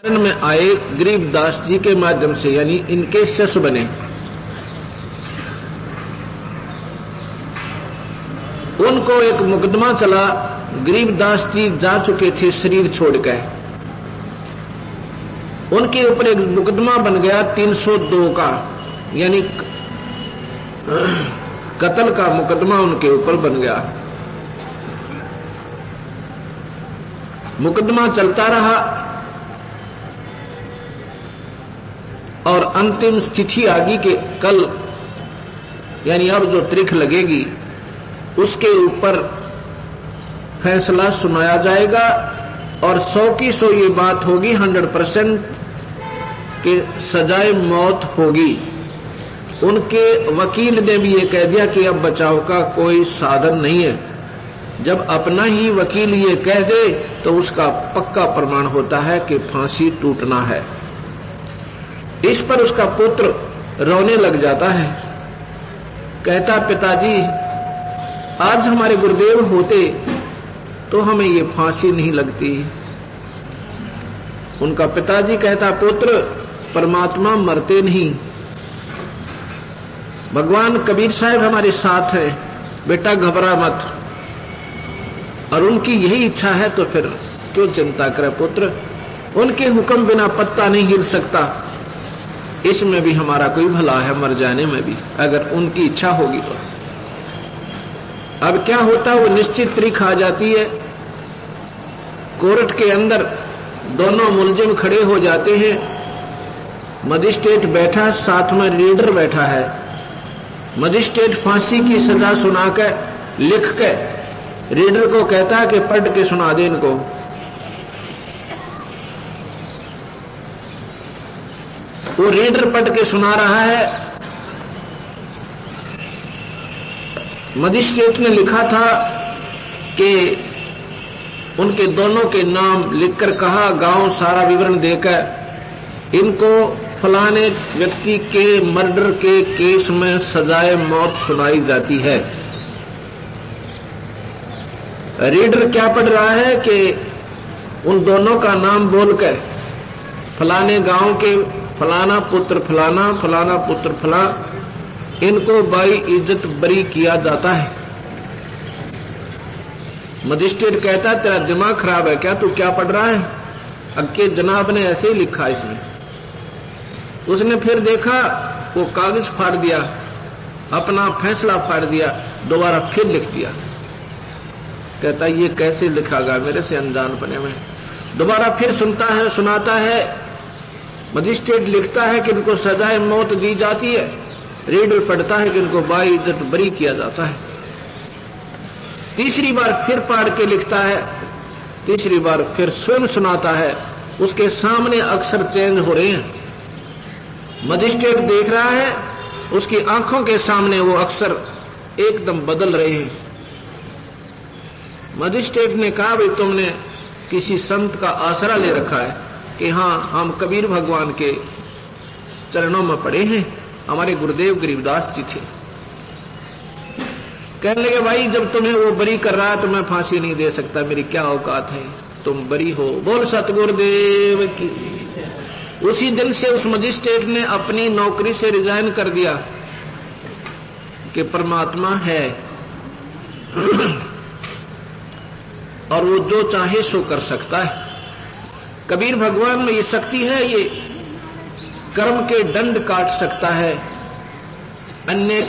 में आए गरीबदास जी के माध्यम से, यानी इनके शिष्य बने। उनको एक मुकदमा चला, गरीबदास जी जा चुके थे शरीर छोड़कर, उनके ऊपर एक मुकदमा बन गया 302 का, यानी कत्ल का मुकदमा उनके ऊपर बन गया। मुकदमा चलता रहा और अंतिम स्थिति आ गई कि कल, यानी अब जो तारीख लगेगी उसके ऊपर फैसला सुनाया जाएगा और 100 की 100 ये बात होगी, 100% कि सजाए मौत होगी। उनके वकील ने भी ये कह दिया कि अब बचाव का कोई साधन नहीं है। जब अपना ही वकील ये कह दे तो उसका पक्का प्रमाण होता है कि फांसी टूटना है। इस पर उसका पुत्र रोने लग जाता है, कहता पिताजी आज हमारे गुरुदेव होते तो हमें ये फांसी नहीं लगती। उनका पिताजी कहता पुत्र परमात्मा मरते नहीं, भगवान कबीर साहब हमारे साथ है, बेटा घबरा मत। और उनकी यही इच्छा है तो फिर क्यों चिंता करे पुत्र, उनके हुक्म बिना पत्ता नहीं हिल सकता। इसमें भी हमारा कोई भला है, मर जाने में भी, अगर उनकी इच्छा होगी तो। अब क्या होता, वो निश्चित तारीख आ जाती है, कोर्ट के अंदर दोनों मुलजिम खड़े हो जाते हैं, मजिस्ट्रेट बैठा, साथ में रीडर बैठा है। मजिस्ट्रेट फांसी की सजा सुनाकर लिख के रीडर को कहता है कि पढ़ के सुना दे इनको। वो रीडर पढ़ के सुना रहा है। मजिस्ट्रेट ने लिखा था कि उनके दोनों के नाम लिखकर कहा, गांव सारा विवरण देकर इनको फलाने व्यक्ति के मर्डर के केस में सजाए मौत सुनाई जाती है। रीडर क्या पढ़ रहा है कि उन दोनों का नाम बोलकर फलाने गांव के फलाना पुत्र फलाना, फलाना पुत्र फला, इनको बाई इज्जत बरी किया जाता है। मजिस्ट्रेट कहता तेरा दिमाग खराब है क्या, तू क्या पढ़ रहा है? अक्के जनाब ने ऐसे ही लिखा इसमें। उसने फिर देखा, वो कागज फाड़ दिया, अपना फैसला फाड़ दिया, दोबारा फिर लिख दिया। कहता ये कैसे लिखागा मेरे से अनजान पने में। दोबारा फिर सुनता है, सुनाता है। मजिस्ट्रेट लिखता है कि इनको सजाए मौत दी जाती है, रीडर पढ़ता है कि इनको बाई इज्जत बरी किया जाता है। तीसरी बार फिर पढ़ के लिखता है, तीसरी बार फिर स्वयं सुनाता है। उसके सामने अक्षर चेंज हो रहे हैं, मजिस्ट्रेट देख रहा है, उसकी आंखों के सामने वो अक्षर एकदम बदल रहे हैं। मजिस्ट्रेट ने कहा भाई तुमने किसी संत का आसरा ले रखा है कि हाँ हम कबीर भगवान के चरणों में पड़े हैं, हमारे गुरुदेव गरीबदास जी थे। कहने लगे भाई जब तुम्हें वो बरी कर रहा है तो मैं फांसी नहीं दे सकता, मेरी क्या औकात है, तुम बरी हो। बोल सतगुरुदेव की। उसी दिन से उस मजिस्ट्रेट ने अपनी नौकरी से रिजाइन कर दिया कि परमात्मा है और वो जो चाहे सो कर सकता है। कबीर भगवान में ये शक्ति है, ये कर्म के दंड काट सकता है। अन्य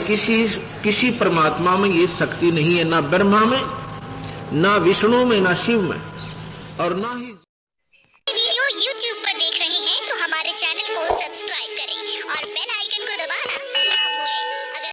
किसी परमात्मा में ये शक्ति नहीं है, ना ब्रह्मा में, ना विष्णु में, ना शिव में, और ना ही